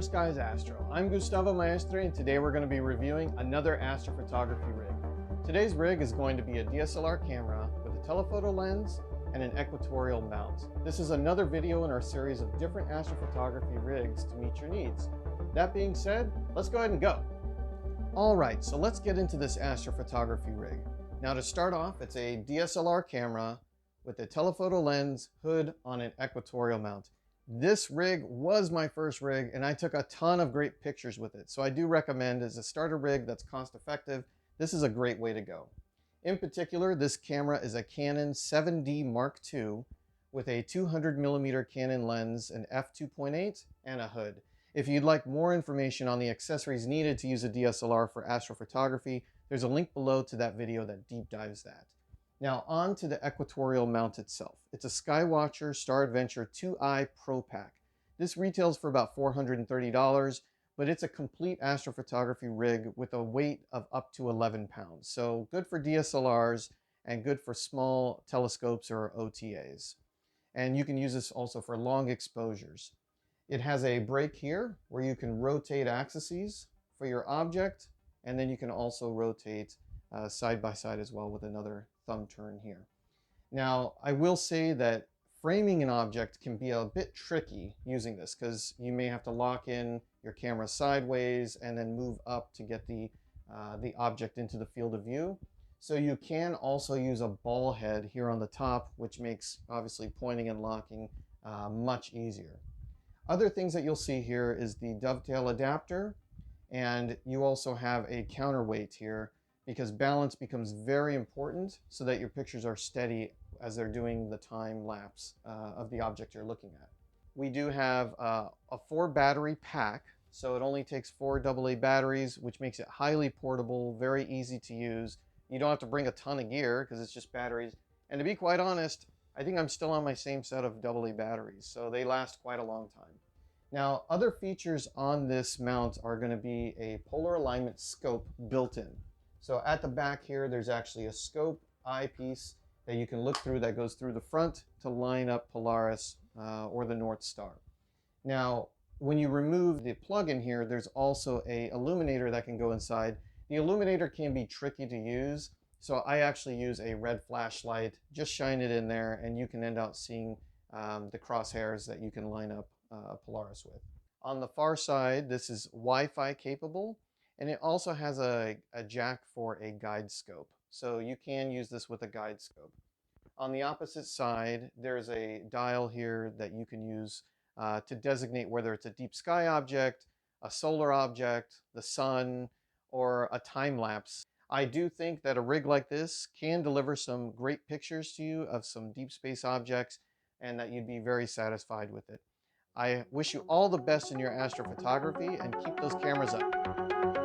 Clear Skies Astro. I'm Gustavo Maestre, and today we're going to be reviewing another astrophotography rig. Today's rig is going to be a DSLR camera with a telephoto lens and an equatorial mount. This is another video in our series of different astrophotography rigs to meet your needs. That being said, let's go ahead and go. Alright, so let's get into this astrophotography rig. Now to start off, it's a DSLR camera with a telephoto lens, hood on an equatorial mount. This rig was my first rig and I took a ton of great pictures with it. So I do recommend, as a starter rig that's cost effective, this is a great way to go. In particular, this camera is a Canon 7D Mark II with a 200mm Canon lens, an f2.8, and a hood. If you'd like more information on the accessories needed to use a DSLR for astrophotography, there's a link below to that video that deep dives that. Now on to the equatorial mount itself. It's a Skywatcher Star Adventure 2i Pro Pack. This retails for about $430, but it's a complete astrophotography rig with a weight of up to 11 pounds. So good for DSLRs and good for small telescopes or OTAs. And you can use this also for long exposures. It has a brake here where you can rotate axes for your object, and then you can also rotate side by side as well with another thumb turn here. Now, I will say that framing an object can be a bit tricky using this because you may have to lock in your camera sideways and then move up to get the object into the field of view. So you can also use a ball head here on the top, which makes obviously pointing and locking much easier. Other things that you'll see here is the dovetail adapter, and you also have a counterweight here because balance becomes very important so that your pictures are steady as they're doing the time lapse of the object you're looking at. We do have a 4 battery pack, so it only takes 4 AA batteries, which makes it highly portable, very easy to use. You don't have to bring a ton of gear because it's just batteries. And to be quite honest, I think I'm still on my same set of AA batteries, so they last quite a long time. Now, other features on this mount are going to be a polar alignment scope built in. So at the back here, there's actually a scope eyepiece that you can look through that goes through the front to line up Polaris or the North Star. Now, when you remove the plug in here, there's also a illuminator that can go inside. The illuminator can be tricky to use, so I actually use a red flashlight, just shine it in there, and you can end up seeing the crosshairs that you can line up Polaris with. On the far side, this is Wi-Fi capable, and it also has a jack for a guide scope. So you can use this with a guide scope. On the opposite side, there's a dial here that you can use to designate whether it's a deep sky object, a solar object, the sun, or a time lapse. I do think that a rig like this can deliver some great pictures to you of some deep space objects and that you'd be very satisfied with it. I wish you all the best in your astrophotography and keep those cameras up.